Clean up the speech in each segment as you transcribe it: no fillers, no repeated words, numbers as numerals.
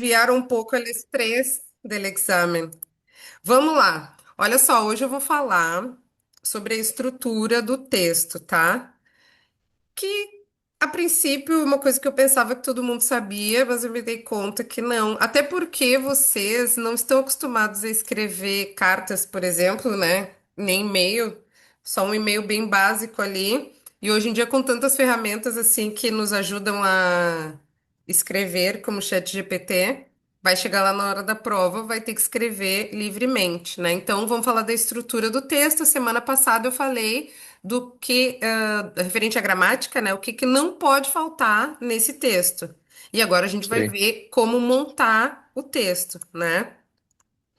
aliviar um pouco o estresse do exame. Vamos lá. Olha só, hoje eu vou falar sobre a estrutura do texto, tá? Que a princípio, uma coisa que eu pensava que todo mundo sabia, mas eu me dei conta que não. Até porque vocês não estão acostumados a escrever cartas, por exemplo, né? Nem e-mail, só um e-mail bem básico ali. E hoje em dia, com tantas ferramentas assim que nos ajudam a escrever, como o ChatGPT, vai chegar lá na hora da prova, vai ter que escrever livremente, né? Então, vamos falar da estrutura do texto. Semana passada eu falei do que, referente à gramática, né? O que que não pode faltar nesse texto. E agora a gente vai Sei. ver como montar o texto, né?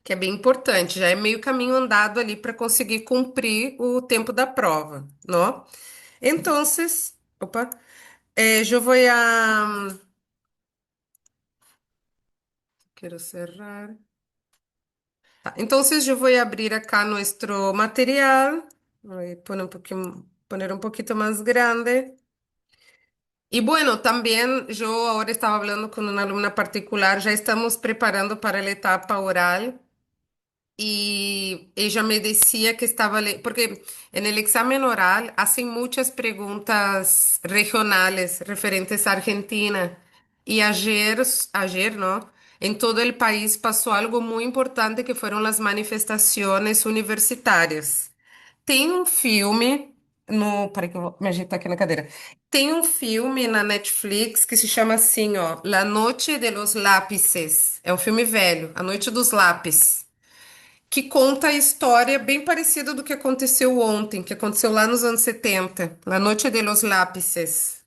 Que é bem importante, já é meio caminho andado ali para conseguir cumprir o tempo da prova, não? Então, opa, eu vou a, quero cerrar. Tá, então, eu vou abrir acá nuestro material, voy a poner un poquito más grande. Y bueno, también yo ahora estaba hablando con una alumna particular, ya estamos preparando para la etapa oral y ella me decía que porque en el examen oral hacen muchas preguntas regionales referentes a Argentina y ayer, ¿no? En todo el país pasó algo muy importante que fueron las manifestaciones universitarias. Tem um filme no. Peraí que eu vou me ajeitar aqui na cadeira. Tem um filme na Netflix que se chama assim, ó, La Noche de los Lápices. É um filme velho, A Noite dos Lápis, que conta a história bem parecida do que aconteceu ontem, que aconteceu lá nos anos 70. La Noche de los Lápices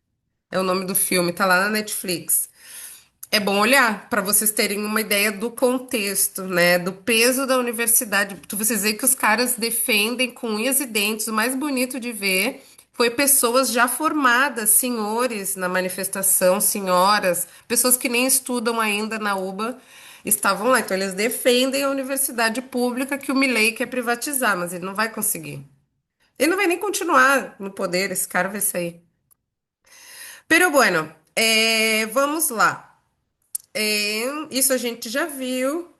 é o nome do filme, tá lá na Netflix. É bom olhar para vocês terem uma ideia do contexto, né? Do peso da universidade. Vocês veem que os caras defendem com unhas e dentes. O mais bonito de ver foi pessoas já formadas, senhores na manifestação, senhoras, pessoas que nem estudam ainda na UBA, estavam lá. Então eles defendem a universidade pública que o Milei quer privatizar, mas ele não vai conseguir. Ele não vai nem continuar no poder, esse cara vai sair. Pero bueno, vamos lá. Isso a gente já viu.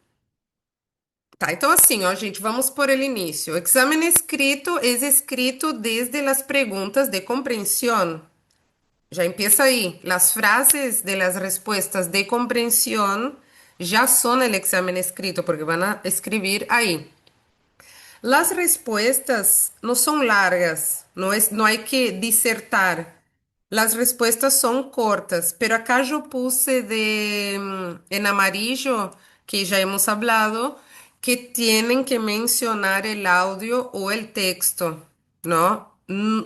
Tá, então assim, ó, gente, vamos por el inicio. Examen escrito es escrito desde las preguntas de comprensión. Ya empieza ahí. Las frases de las respuestas de comprensión ya son el examen escrito porque van a escribir ahí. Las respuestas no son largas, no hay que disertar. Las respuestas son cortas, pero acá yo puse en amarillo, que ya hemos hablado, que tienen que mencionar el audio o el texto, ¿no?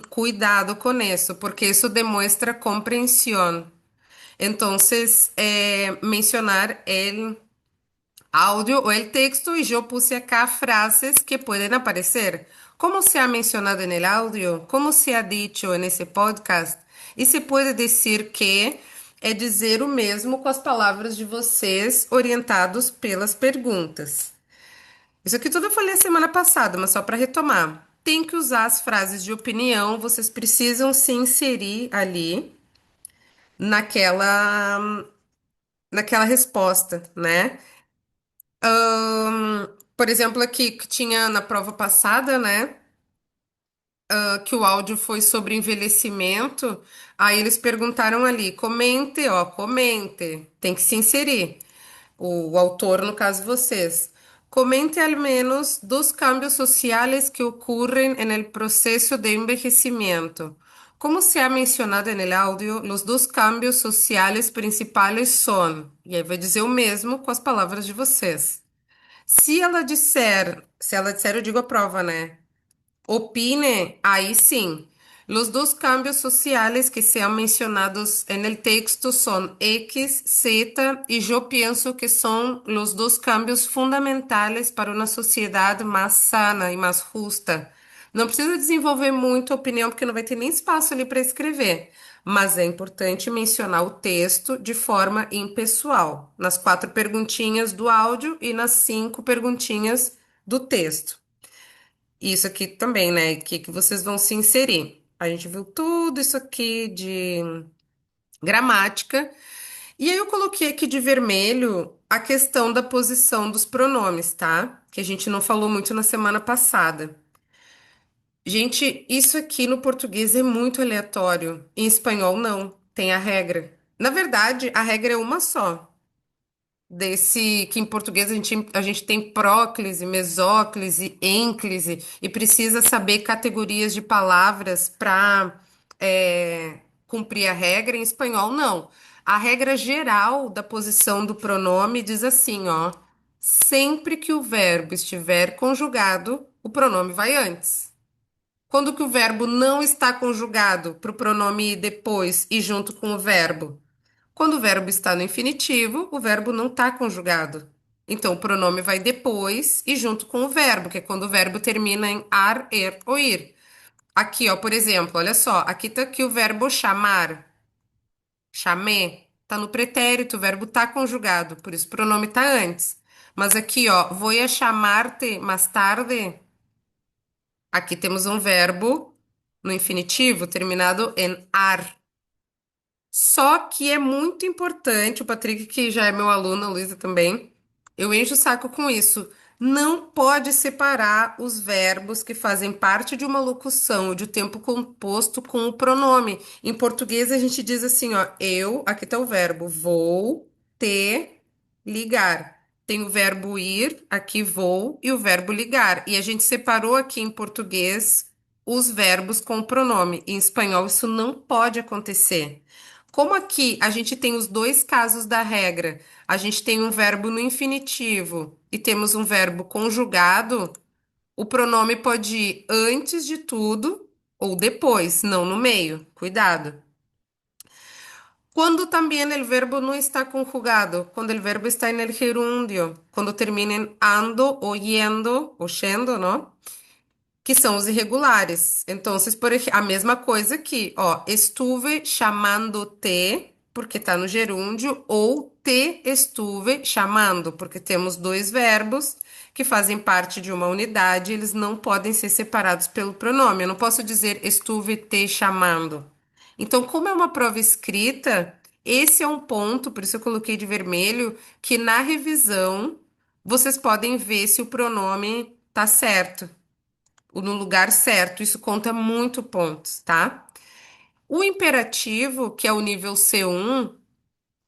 Cuidado con eso, porque eso demuestra comprensión. Entonces, mencionar el audio o el texto y yo puse acá frases que pueden aparecer. Como se ha mencionado en el audio, como se ha dicho en ese podcast, e se pode dizer que é dizer o mesmo com as palavras de vocês, orientados pelas perguntas. Isso aqui tudo eu falei a semana passada, mas só para retomar. Tem que usar as frases de opinião, vocês precisam se inserir ali naquela, naquela resposta, né? Por exemplo, aqui que tinha na prova passada, né? Que o áudio foi sobre envelhecimento. Aí eles perguntaram ali, comente, ó, comente. Tem que se inserir. O autor, no caso vocês. Comente al menos dos cambios sociales que ocurren en el proceso de envejecimiento. Como se ha mencionado en el audio, los dos cambios sociales principales son. E aí vai dizer o mesmo com as palavras de vocês. Se ela disser, eu digo a prova, né? Opine, ahí sí. Los dos cambios sociales que se han mencionados en el texto son X, Z, y yo pienso que son los dos cambios fundamentales para uma sociedade mais sana e mais justa. Não precisa desenvolver muito a opinião, porque não vai ter nem espaço ali para escrever. Mas é importante mencionar o texto de forma impessoal, nas 4 perguntinhas do áudio e nas 5 perguntinhas do texto. Isso aqui também, né? Que vocês vão se inserir. A gente viu tudo isso aqui de gramática. E aí eu coloquei aqui de vermelho a questão da posição dos pronomes, tá? Que a gente não falou muito na semana passada. Gente, isso aqui no português é muito aleatório. Em espanhol, não. Tem a regra. Na verdade, a regra é uma só. Desse que em português a gente tem próclise, mesóclise, ênclise, e precisa saber categorias de palavras para cumprir a regra. Em espanhol, não. A regra geral da posição do pronome diz assim, ó. Sempre que o verbo estiver conjugado, o pronome vai antes. Quando que o verbo não está conjugado, para o pronome ir depois e junto com o verbo? Quando o verbo está no infinitivo, o verbo não está conjugado. Então, o pronome vai depois e junto com o verbo, que é quando o verbo termina em ar, er ou ir. Aqui, ó, por exemplo, olha só, aqui tá aqui o verbo chamar, chamé, tá no pretérito, o verbo tá conjugado, por isso o pronome tá antes. Mas aqui, ó, voy a chamarte más tarde. Aqui temos um verbo no infinitivo terminado em ar. Só que é muito importante, o Patrick, que já é meu aluno, a Luísa também, eu encho o saco com isso. Não pode separar os verbos que fazem parte de uma locução ou de tempo composto com o pronome. Em português a gente diz assim, ó, eu, aqui tá o verbo, vou te ligar. Tem o verbo ir, aqui vou, e o verbo ligar. E a gente separou aqui em português os verbos com o pronome. Em espanhol isso não pode acontecer. Como aqui a gente tem os dois casos da regra, a gente tem um verbo no infinitivo e temos um verbo conjugado, o pronome pode ir antes de tudo ou depois, não no meio. Cuidado. Quando também o verbo não está conjugado, quando o verbo está en el gerundio, quando termina em ando, ou yendo, ou yendo, não? Que são os irregulares. Então, por exemplo, a mesma coisa aqui, ó, estuve chamando-te, porque tá no gerúndio, ou te estuve chamando, porque temos dois verbos que fazem parte de uma unidade, eles não podem ser separados pelo pronome. Eu não posso dizer estuve te chamando. Então, como é uma prova escrita, esse é um ponto, por isso eu coloquei de vermelho, que na revisão vocês podem ver se o pronome tá certo no lugar certo. Isso conta muito pontos, tá? O imperativo, que é o nível C1,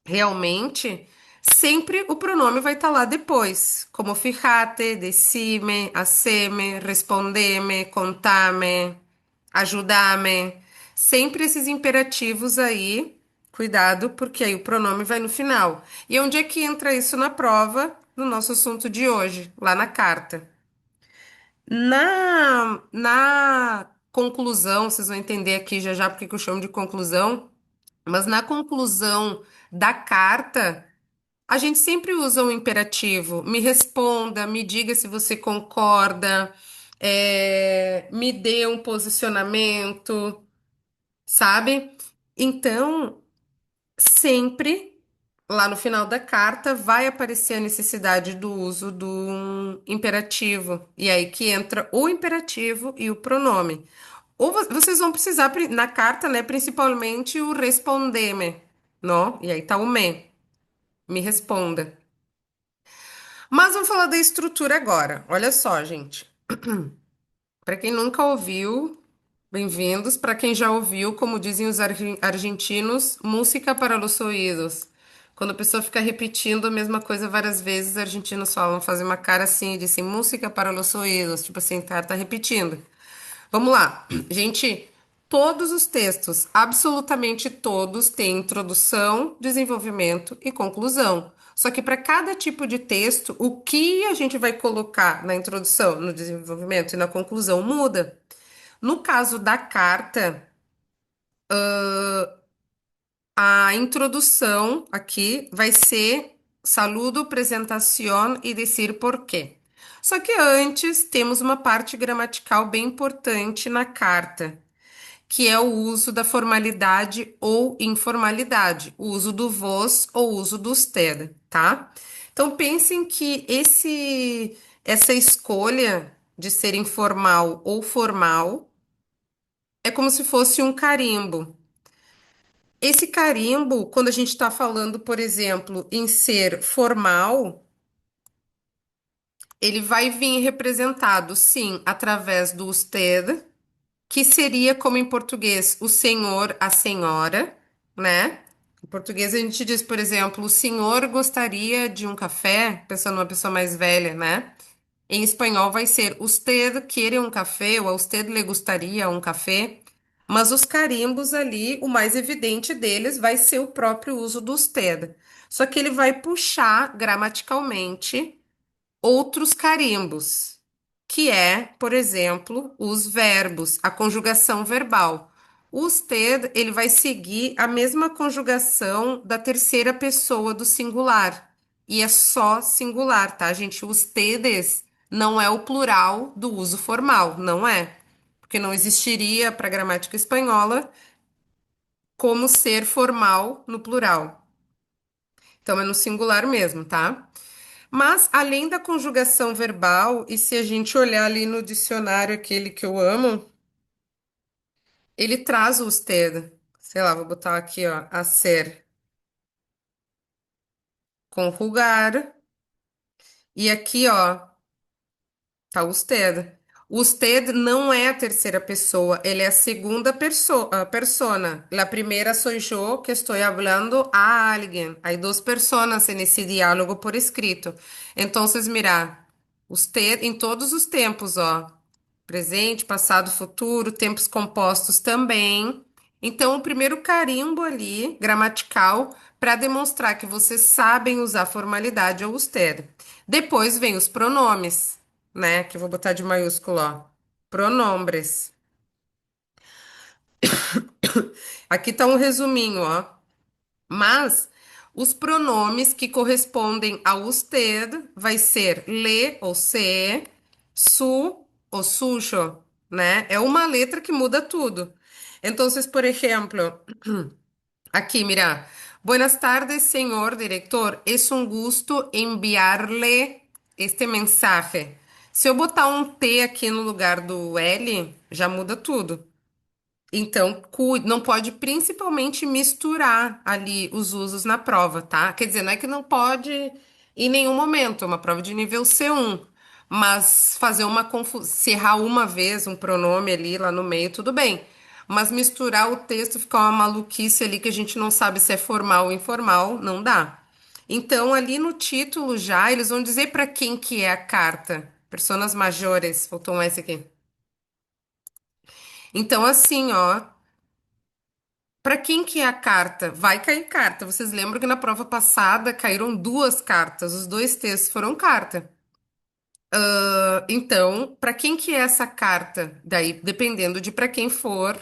realmente, sempre o pronome vai estar lá depois, como fíjate, decime, haceme, respondeme, contame, ajudame. Sempre esses imperativos aí, cuidado, porque aí o pronome vai no final. E onde é que entra isso na prova, no nosso assunto de hoje, lá na carta? Na conclusão, vocês vão entender aqui já já porque que eu chamo de conclusão, mas na conclusão da carta, a gente sempre usa o imperativo. Me responda, me diga se você concorda, me dê um posicionamento, sabe? Então, sempre lá no final da carta vai aparecer a necessidade do uso do imperativo. E aí que entra o imperativo e o pronome. Ou vocês vão precisar na carta, né, principalmente o respondeme, não? E aí tá o me responda. Mas vamos falar da estrutura agora. Olha só, gente. Para quem nunca ouviu, bem-vindos. Para quem já ouviu, como dizem os argentinos, música para os ouvidos. Quando a pessoa fica repetindo a mesma coisa várias vezes, os argentinos falam, fazem uma cara assim, dizem música para os ouvidos. Tipo assim, tá repetindo. Vamos lá. Gente, todos os textos, absolutamente todos, têm introdução, desenvolvimento e conclusão. Só que para cada tipo de texto, o que a gente vai colocar na introdução, no desenvolvimento e na conclusão muda. No caso da carta, a introdução aqui vai ser saludo, presentación e decir por qué. Só que antes temos uma parte gramatical bem importante na carta, que é o uso da formalidade ou informalidade, o uso do vos ou o uso do usted, tá? Então pensem que essa escolha de ser informal ou formal é como se fosse um carimbo. Esse carimbo, quando a gente está falando, por exemplo, em ser formal, ele vai vir representado, sim, através do usted, que seria como em português o senhor, a senhora, né? Em português a gente diz, por exemplo, o senhor gostaria de um café, pensando numa pessoa mais velha, né? Em espanhol vai ser usted quiere um café ou a usted le gustaría um café. Mas os carimbos ali, o mais evidente deles vai ser o próprio uso do usted. Só que ele vai puxar gramaticalmente outros carimbos, que é, por exemplo, os verbos, a conjugação verbal. O usted, ele vai seguir a mesma conjugação da terceira pessoa do singular. E é só singular, tá, gente? Ustedes não é o plural do uso formal, não é. Porque não existiria para a gramática espanhola como ser formal no plural. Então é no singular mesmo, tá? Mas, além da conjugação verbal, e se a gente olhar ali no dicionário, aquele que eu amo, ele traz o usted. Sei lá, vou botar aqui, ó, a ser conjugar. E aqui, ó, tá o usted. O usted não é a terceira pessoa, ele é a segunda persona. La primera soy yo que estoy hablando a alguien. Hay dos personas en ese diálogo por escrito. Entonces, mira, usted em todos os tempos, ó. Presente, passado, futuro, tempos compostos também. Então, o primeiro carimbo ali, gramatical, para demonstrar que vocês sabem usar formalidade ou usted. Depois vem os pronomes, né? Que eu vou botar de maiúsculo, ó. Pronombres. Aqui tá um resuminho, ó. Mas os pronomes que correspondem ao usted vai ser le ou se, su ou sujo, né? É uma letra que muda tudo. Então, por exemplo, aqui, mira. Buenas tardes, señor director. Es un gusto enviarle este mensaje. Se eu botar um T aqui no lugar do L, já muda tudo. Então, não pode principalmente misturar ali os usos na prova, tá? Quer dizer, não é que não pode em nenhum momento, é uma prova de nível C1, mas fazer uma confusão, se errar uma vez um pronome ali lá no meio, tudo bem. Mas misturar o texto fica uma maluquice ali que a gente não sabe se é formal ou informal, não dá. Então, ali no título já, eles vão dizer para quem que é a carta. Personas majores, faltou um S aqui. Então, assim, ó. Para quem que é a carta? Vai cair carta. Vocês lembram que na prova passada caíram duas cartas, os dois textos foram carta. Então, para quem que é essa carta? Daí, dependendo de para quem for,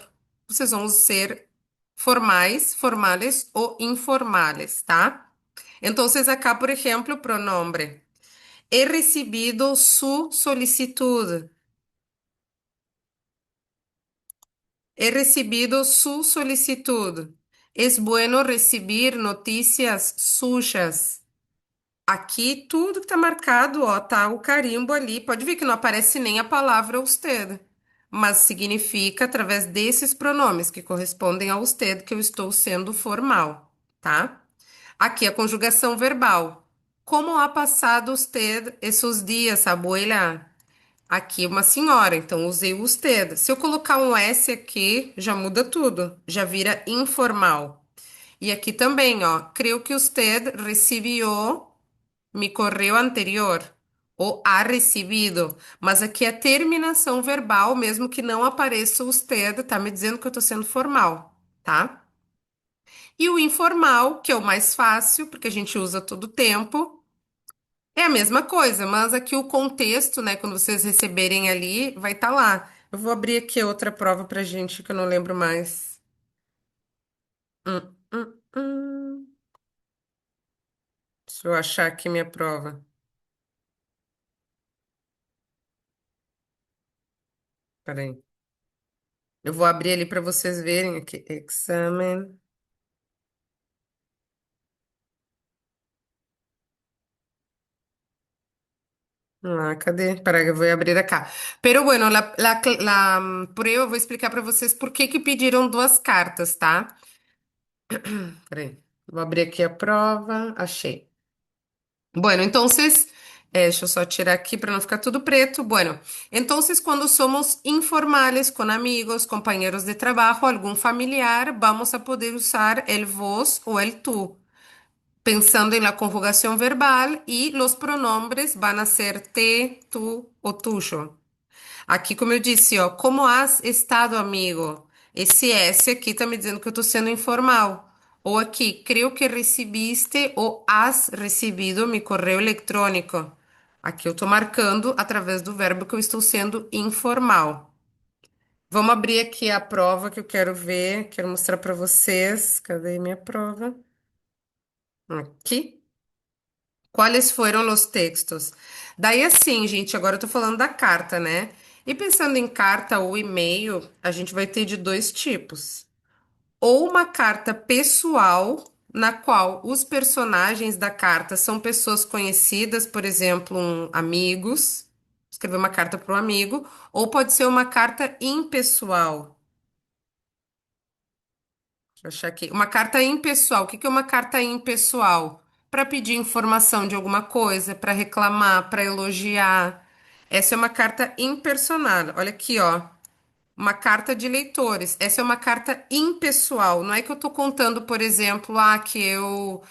vocês vão ser formais, formales ou informales, tá? Então, acá, por exemplo, pronombre. He recibido su solicitud. He recibido su solicitud. Es bueno recibir noticias suyas. Aqui, tudo que tá marcado, ó, tá o carimbo ali. Pode ver que não aparece nem a palavra usted, mas significa através desses pronomes que correspondem ao usted que eu estou sendo formal, tá? Aqui a conjugação verbal. Como ha passado usted esses dias, abuela? Aqui uma senhora, então usei o usted. Se eu colocar um S aqui, já muda tudo, já vira informal. E aqui também, ó, creio que usted recibió mi correo anterior, ou ha recebido, mas aqui é terminação verbal, mesmo que não apareça o usted, tá me dizendo que eu tô sendo formal, tá? E o informal, que é o mais fácil, porque a gente usa todo o tempo, é a mesma coisa, mas aqui o contexto, né, quando vocês receberem ali, vai estar lá. Eu vou abrir aqui outra prova pra gente, que eu não lembro mais. Hum. Deixa eu achar aqui minha prova. Peraí. Eu vou abrir ali para vocês verem aqui. Examen. Ah, cadê? Peraí, eu vou abrir acá. Pero bueno, la prueba, eu vou explicar para vocês por que que pediram duas cartas, tá? Peraí. Vou abrir aqui a prova. Achei. Bueno, entonces, deixa eu só tirar aqui para não ficar tudo preto. Bueno, entonces, quando somos informales com amigos, companheiros de trabalho, algum familiar, vamos a poder usar el vos ou el tú, pensando en la conjugación verbal y los pronombres van a ser te, tú o tuyo. Aqui, como eu disse, ó, como has estado, amigo? Esse S aqui tá me dizendo que eu tô sendo informal. Ou aqui, creio que recebiste ou has recebido meu correio eletrônico. Aqui eu tô marcando através do verbo que eu estou sendo informal. Vamos abrir aqui a prova que eu quero ver, quero mostrar para vocês. Cadê minha prova? Aqui. Quais foram os textos? Daí, assim, gente, agora eu tô falando da carta, né? E pensando em carta ou e-mail, a gente vai ter de dois tipos. Ou uma carta pessoal, na qual os personagens da carta são pessoas conhecidas, por exemplo, amigos. Escrever uma carta para um amigo. Ou pode ser uma carta impessoal. Deixa eu achar aqui. Uma carta impessoal. O que que é uma carta impessoal? Para pedir informação de alguma coisa, para reclamar, para elogiar. Essa é uma carta impersonal. Olha aqui, ó. Uma carta de leitores. Essa é uma carta impessoal. Não é que eu tô contando, por exemplo, que eu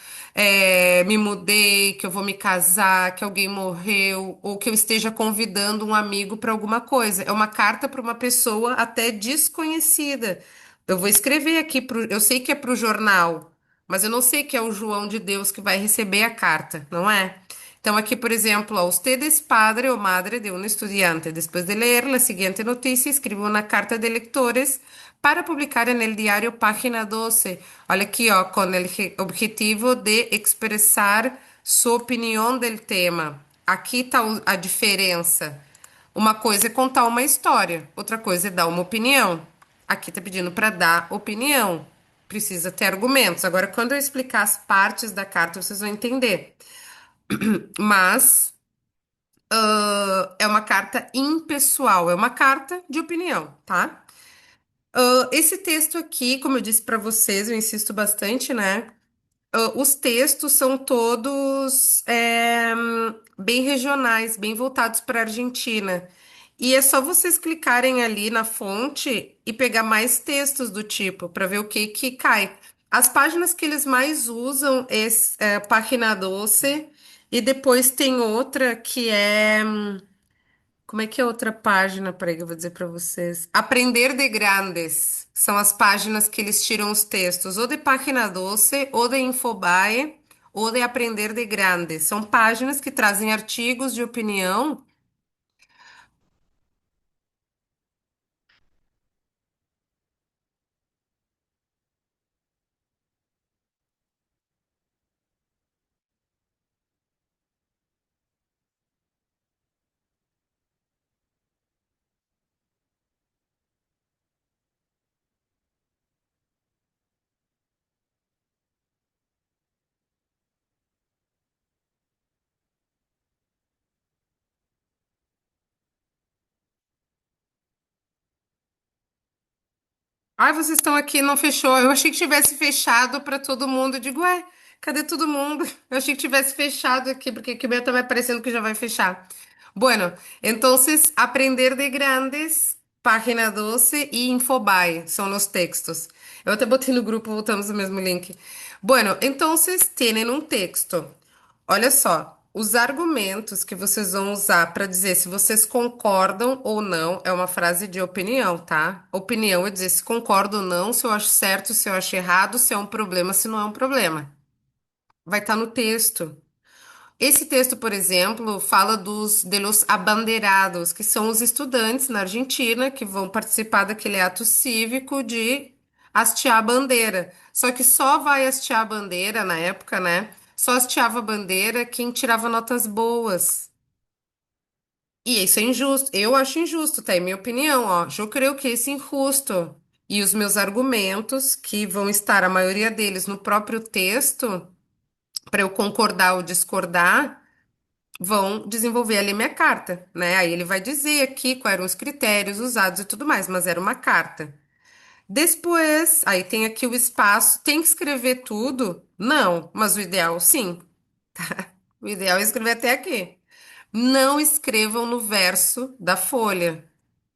me mudei, que eu vou me casar, que alguém morreu, ou que eu esteja convidando um amigo para alguma coisa. É uma carta para uma pessoa até desconhecida. Eu vou escrever aqui eu sei que é para o jornal, mas eu não sei que é o João de Deus que vai receber a carta, não é? Então, aqui, por exemplo, ó, usted es padre o madre de un estudiante. Después de leer la siguiente noticia, escribe una carta de lectores para publicar en el diario Página 12. Olha aqui, ó, com o objetivo de expressar sua opinião del tema. Aqui está a diferença. Uma coisa é contar uma história, outra coisa é dar uma opinião. Aqui tá pedindo para dar opinião. Precisa ter argumentos. Agora, quando eu explicar as partes da carta, vocês vão entender. Mas é uma carta impessoal, é uma carta de opinião, tá? Esse texto aqui, como eu disse para vocês, eu insisto bastante, né? Os textos são todos bem regionais, bem voltados para a Argentina. E é só vocês clicarem ali na fonte e pegar mais textos do tipo, para ver o que que cai. As páginas que eles mais usam é Página 12 e depois tem outra que é. Como é que é outra página? Peraí, que eu vou dizer para vocês. Aprender de Grandes. São as páginas que eles tiram os textos, ou de Página 12, ou de Infobae, ou de Aprender de Grandes. São páginas que trazem artigos de opinião. Ai, vocês estão aqui, não fechou. Eu achei que tivesse fechado para todo mundo. Eu digo, ué, cadê todo mundo? Eu achei que tivesse fechado aqui, porque aqui o meu tá me parecendo que já vai fechar. Bueno, entonces, Aprender de Grandes, Página 12 e Infobae são os textos. Eu até botei no grupo, voltamos ao mesmo link. Bueno, entonces, tienen um texto. Olha só, os argumentos que vocês vão usar para dizer se vocês concordam ou não é uma frase de opinião, tá? Opinião é dizer se concordo ou não, se eu acho certo, se eu acho errado, se é um problema, se não é um problema. Vai estar no texto. Esse texto, por exemplo, fala de los abanderados, que são os estudantes na Argentina que vão participar daquele ato cívico de hastear a bandeira. Só que só vai hastear a bandeira na época, né? Só hasteava a bandeira quem tirava notas boas. E isso é injusto. Eu acho injusto, tá? É minha opinião, ó. Eu creio que isso é injusto. E os meus argumentos, que vão estar, a maioria deles, no próprio texto, para eu concordar ou discordar, vão desenvolver ali minha carta, né? Aí ele vai dizer aqui quais eram os critérios usados e tudo mais, mas era uma carta. Depois, aí tem aqui o espaço. Tem que escrever tudo? Não, mas o ideal sim. O ideal é escrever até aqui. Não escrevam no verso da folha,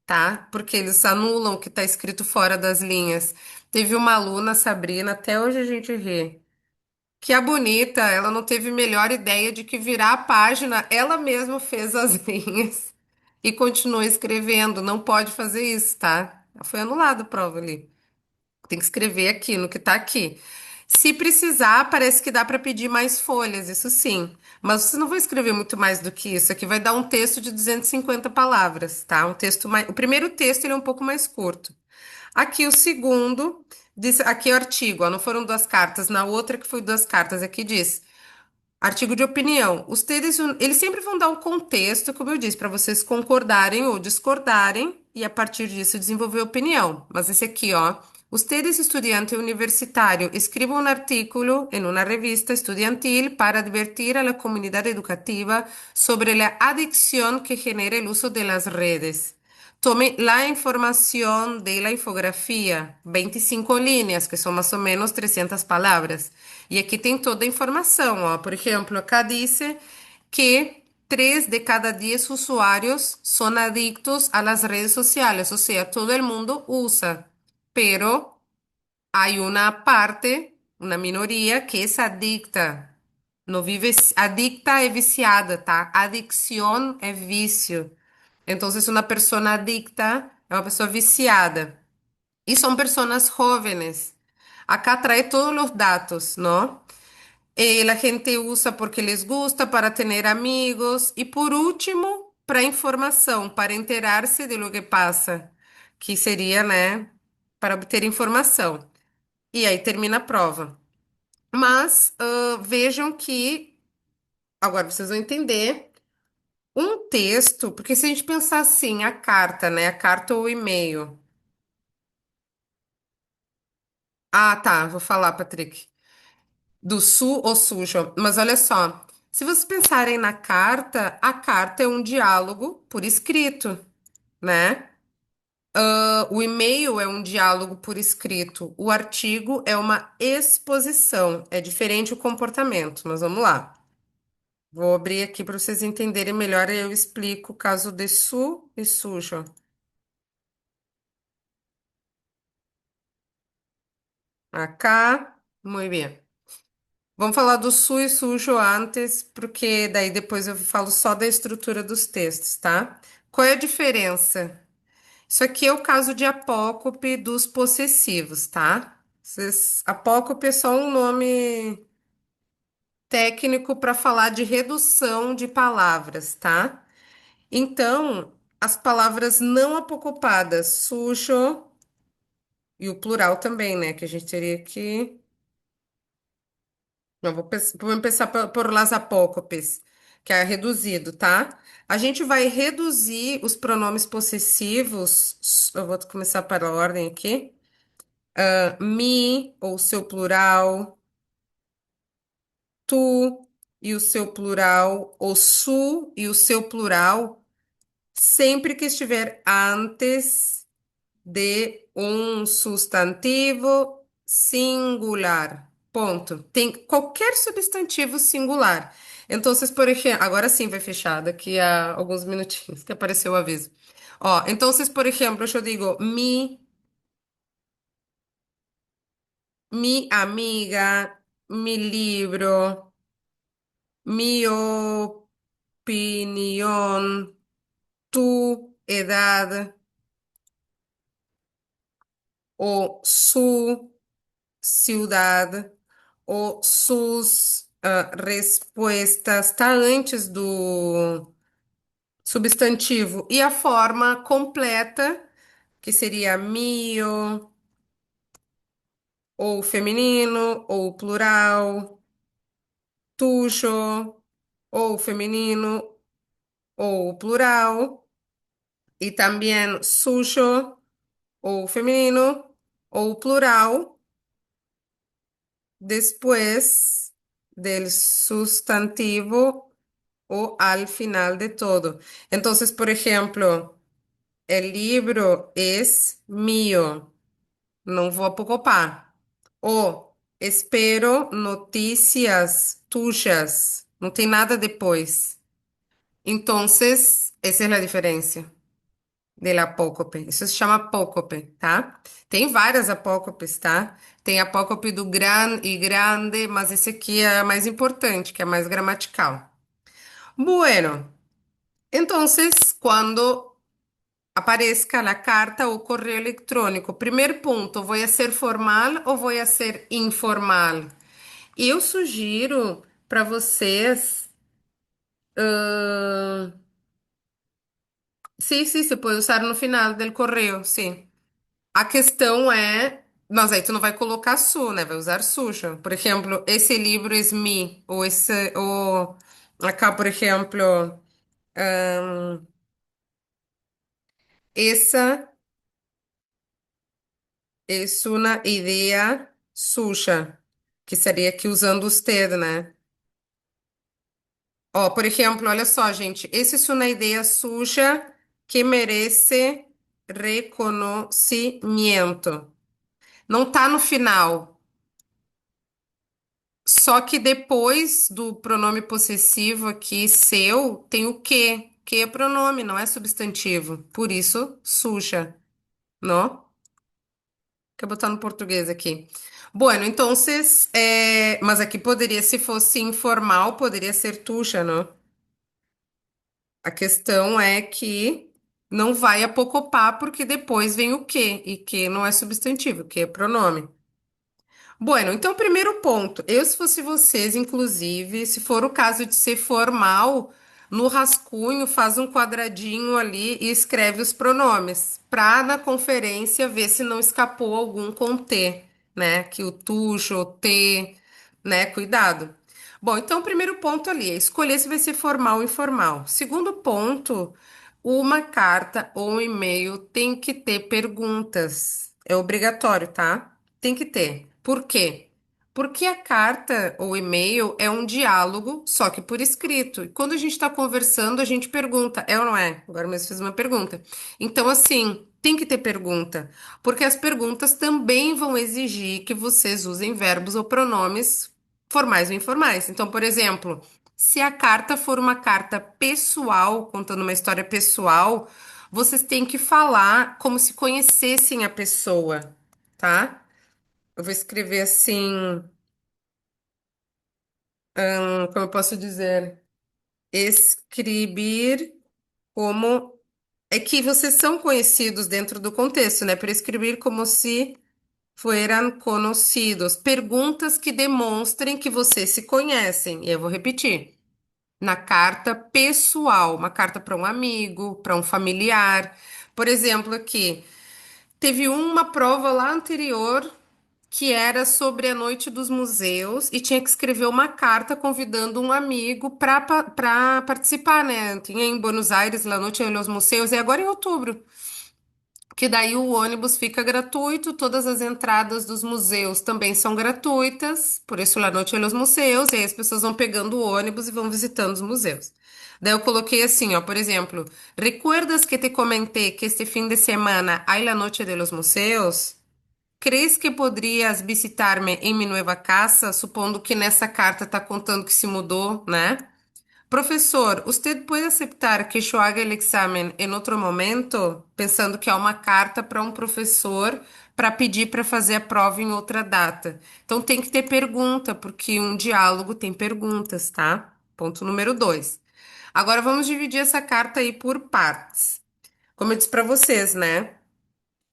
tá? Porque eles anulam o que está escrito fora das linhas. Teve uma aluna, Sabrina, até hoje a gente ri. Que a bonita, ela não teve melhor ideia de que virar a página, ela mesma fez as linhas e continuou escrevendo. Não pode fazer isso, tá? Foi anulada a prova ali. Tem que escrever aqui no que tá aqui. Se precisar, parece que dá para pedir mais folhas, isso sim. Mas você não vai escrever muito mais do que isso. Aqui vai dar um texto de 250 palavras, tá? Um texto mais... O primeiro texto ele é um pouco mais curto. Aqui o segundo, aqui é o artigo, ó, não foram duas cartas. Na outra que foi duas cartas, aqui diz. Artigo de opinião. Eles sempre vão dar um contexto, como eu disse, para vocês concordarem ou discordarem e a partir disso desenvolver opinião. Mas esse aqui, ó. Ustedes, estudiante universitário, escriban un artículo en una revista estudiantil para advertir a la comunidad educativa sobre la adicción que genera el uso de las redes. Tome la información de la infografía, 25 líneas, que são mais ou menos 300 palavras. E aqui tem toda a informação, ó. Por exemplo, acá dice que 3 de cada 10 usuários son adictos a las redes sociales, o sea, todo el mundo usa, pero hay una parte, una minoría que es adicta. No vive, adicta é viciada, tá? Adicción é vício. Então, uma pessoa adicta é uma pessoa viciada. E são pessoas jóvenes. Acá trae todos os dados, ¿no? La gente usa porque les gusta, para tener amigos. E por último, para informação, para enterar-se de lo que passa. Que seria, né? Para obter informação. E aí termina a prova. Mas vejam que, agora vocês vão entender. Um texto, porque se a gente pensar assim, a carta, né? A carta ou o e-mail. Ah, tá, vou falar, Patrick. Do su ou sujo. Mas olha só, se vocês pensarem na carta, a carta é um diálogo por escrito, né? O e-mail é um diálogo por escrito. O artigo é uma exposição. É diferente o comportamento, mas vamos lá. Vou abrir aqui para vocês entenderem melhor e eu explico o caso de su e sujo. Acá, muito bem. Vamos falar do su e sujo antes, porque daí depois eu falo só da estrutura dos textos, tá? Qual é a diferença? Isso aqui é o caso de apócope dos possessivos, tá? Apócope é só um nome técnico para falar de redução de palavras, tá? Então, as palavras não apocopadas, sujo, e o plural também, né? Que a gente teria que. Não, vou começar por las apócopes, que é reduzido, tá? A gente vai reduzir os pronomes possessivos. Eu vou começar para a ordem aqui. Mi, ou seu plural, tu e o seu plural, o su e o seu plural, sempre que estiver antes de um substantivo singular. Ponto. Tem qualquer substantivo singular. Então, por exemplo, agora sim vai fechar, daqui a alguns minutinhos que apareceu o aviso. Ó, então, por exemplo, eu digo mi amiga, mi libro, mi opinión, tu edad o su ciudad ou sus respostas está antes do substantivo e a forma completa, que seria mio, ou feminino, ou plural, tuyo, ou feminino, ou plural, e também suyo, ou feminino, ou plural, depois del sustantivo o al final de todo. Entonces, por ejemplo, el libro es mío, não vou apocopar. O espero notícias tuyas. Não tem nada depois. Entonces, essa é a diferença del apócope. Isso se chama apócope, tá? Tem várias apócopes, tá? Tem apócope do gran e grande, mas esse aqui é a mais importante, que é mais gramatical. Bueno, entonces, quando aparezca a carta ou correio eletrônico, primeiro ponto, vou a ser formal ou vou a ser informal? Eu sugiro para vocês. Sim, sim, você pode usar no final do correio, sim. A questão é, mas aí tu não vai colocar su, né? Vai usar suja. Por exemplo, esse livro é mi, ou esse, ou acá, por exemplo, essa é uma ideia suja, que seria aqui usando usted, né? Ó, por exemplo, olha só, gente, essa é uma ideia suja que merece reconhecimento. Não tá no final. Só que depois do pronome possessivo aqui, seu, tem o que. Que é pronome, não é substantivo. Por isso, suja, não? Quer botar no português aqui. Bueno, entonces, mas aqui poderia, se fosse informal, poderia ser tuja, não? A questão é que não vai apocopar porque depois vem o que, e que não é substantivo, que é pronome. Bueno, então, primeiro ponto. Eu, se fosse vocês, inclusive, se for o caso de ser formal, no rascunho faz um quadradinho ali e escreve os pronomes, para na conferência ver se não escapou algum com T, né? Que o tujo, o T, né? Cuidado. Bom, então, o primeiro ponto ali é escolher se vai ser formal ou informal. Segundo ponto, uma carta ou um e-mail tem que ter perguntas. É obrigatório, tá? Tem que ter. Por quê? Porque a carta ou e-mail é um diálogo, só que por escrito. E quando a gente está conversando, a gente pergunta, é ou não é? Agora mesmo fiz uma pergunta. Então, assim, tem que ter pergunta, porque as perguntas também vão exigir que vocês usem verbos ou pronomes formais ou informais. Então, por exemplo, se a carta for uma carta pessoal, contando uma história pessoal, vocês têm que falar como se conhecessem a pessoa, tá? Eu vou escrever assim, como eu posso dizer? Escrever como. É que vocês são conhecidos dentro do contexto, né? Por escrever como se fueran conhecidos. Perguntas que demonstrem que vocês se conhecem. E eu vou repetir. Na carta pessoal, uma carta para um amigo, para um familiar. Por exemplo, aqui, teve uma prova lá anterior que era sobre a noite dos museus e tinha que escrever uma carta convidando um amigo para participar, né? Tinha em Buenos Aires, La Noche de los Museus, e agora em outubro. Que daí o ônibus fica gratuito, todas as entradas dos museus também são gratuitas, por isso La Noche de los Museus, e aí as pessoas vão pegando o ônibus e vão visitando os museus. Daí eu coloquei assim, ó, por exemplo, ¿recuerdas que te comenté que este fim de semana hay La Noche de los Museus? ¿Crees que poderias visitar-me em minha nova casa, supondo que nessa carta está contando que se mudou, né? Professor, usted pode aceitar que eu haga o exame em outro momento? Pensando que é uma carta para um professor para pedir para fazer a prova em outra data. Então tem que ter pergunta, porque um diálogo tem perguntas, tá? Ponto número dois. Agora vamos dividir essa carta aí por partes. Como eu disse para vocês, né?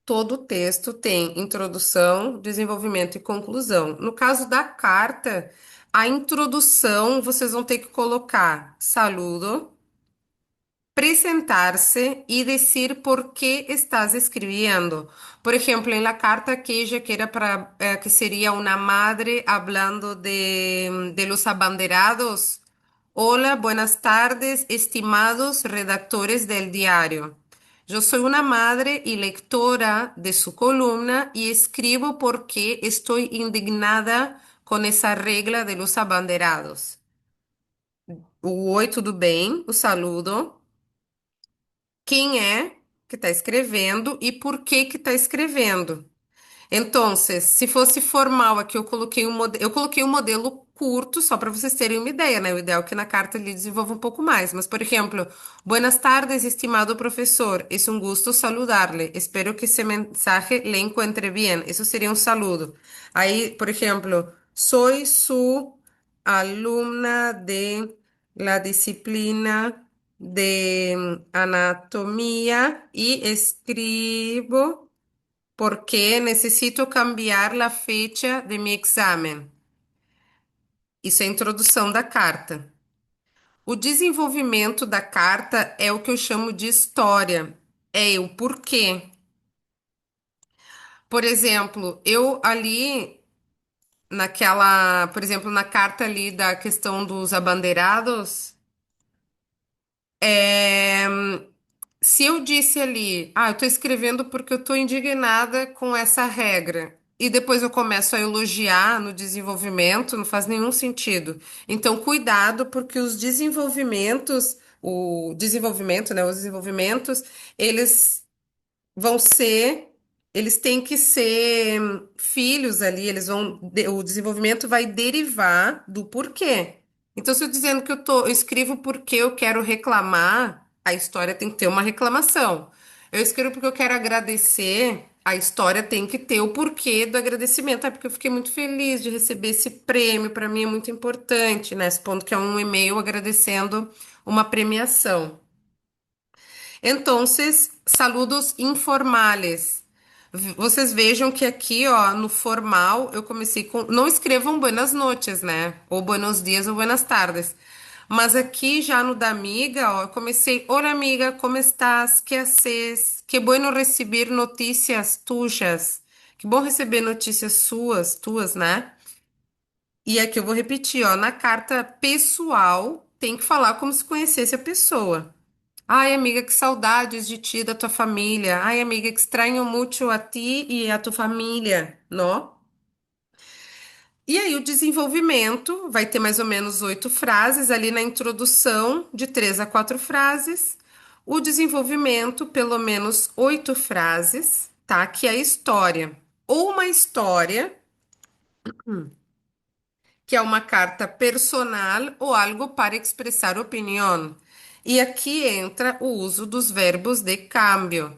Todo texto tem introdução, desenvolvimento e conclusão. No caso da carta, a introdução vocês vão ter que colocar saludo, presentar-se e dizer por que estás escrevendo. Por exemplo, em la carta aquella que era para que seria uma madre hablando de los abanderados. Hola, buenas tardes, estimados redactores del diario. Yo soy una madre y lectora de su columna y escribo porque estoy indignada con esa regla de los abanderados. O oi, tudo bem? O saludo. Quem é que está escrevendo e por que que está escrevendo. Então, se fosse formal aqui, eu coloquei um modelo curto, só para vocês terem uma ideia, né? O ideal é que na carta ele desenvolva um pouco mais. Mas, por exemplo, buenas tardes, estimado professor. Es un gusto saludarle. Espero que esse mensaje le encuentre bien. Isso seria um saludo. Aí, por exemplo, soy su alumna de la disciplina de anatomía y escribo porque necessito cambiar a fecha de meu exame. Isso é a introdução da carta. O desenvolvimento da carta é o que eu chamo de história. É o porquê. Por exemplo, eu ali por exemplo, na carta ali da questão dos abandeirados, é, se eu disse ali, eu tô escrevendo porque eu tô indignada com essa regra, e depois eu começo a elogiar no desenvolvimento, não faz nenhum sentido. Então, cuidado, porque o desenvolvimento, né, os desenvolvimentos, eles vão ser, eles têm que ser filhos ali, o desenvolvimento vai derivar do porquê. Então, se eu dizendo que eu escrevo porque eu quero reclamar, a história tem que ter uma reclamação. Eu escrevo porque eu quero agradecer, a história tem que ter o porquê do agradecimento. É porque eu fiquei muito feliz de receber esse prêmio, para mim é muito importante, né? Esse ponto que é um e-mail agradecendo uma premiação. Entonces, saludos informales. Vocês vejam que aqui, ó, no formal, eu comecei com. Não escrevam buenas noches, né? Ou buenos dias ou buenas tardes. Mas aqui, já no da amiga, ó, eu comecei. Hola, amiga, como estás? Que haces? Que bueno receber notícias tuas. Que bom receber notícias tuas, né? E aqui eu vou repetir, ó, na carta pessoal, tem que falar como se conhecesse a pessoa. Ai, amiga, que saudades de ti, e da tua família. Ai, amiga, que extraño mucho a ti e a tua família, não? E aí, o desenvolvimento vai ter mais ou menos 8 frases ali na introdução, de 3 a 4 frases. O desenvolvimento, pelo menos 8 frases, tá? Que é a história. Ou uma história, que é uma carta personal ou algo para expressar opinião. E aqui entra o uso dos verbos de cambio.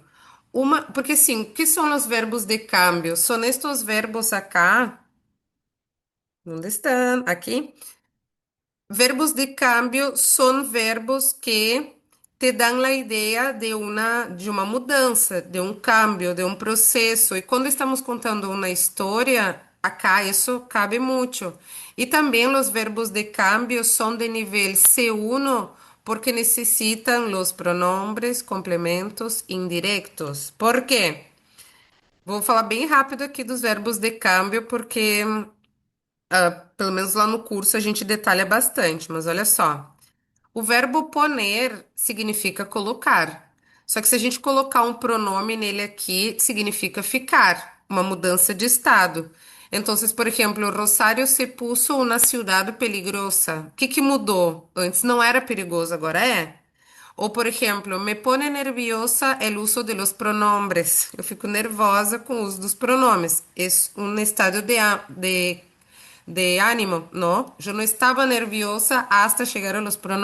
Porque assim, o que são os verbos de cambio? São estes verbos acá, onde estão? Aqui. Verbos de cambio são verbos que te dão a ideia de uma mudança, de um cambio, de um processo. E quando estamos contando uma história, acá isso cabe muito. E também os verbos de cambio são de nível C1 porque necessitam os pronombres, complementos indiretos. Por quê? Vou falar bem rápido aqui dos verbos de cambio, porque pelo menos lá no curso a gente detalha bastante, mas olha só. O verbo poner significa colocar. Só que se a gente colocar um pronome nele aqui, significa ficar, uma mudança de estado. Então, por exemplo, Rosário se puso na cidade peligrosa. O que que mudou? Antes não era perigoso, agora é. Ou, por exemplo, me pone nerviosa el uso de los pronombres. Eu fico nervosa com o uso dos pronomes. É um estado de ánimo, ¿no? Eu não estava nerviosa hasta chegar a los pronombres.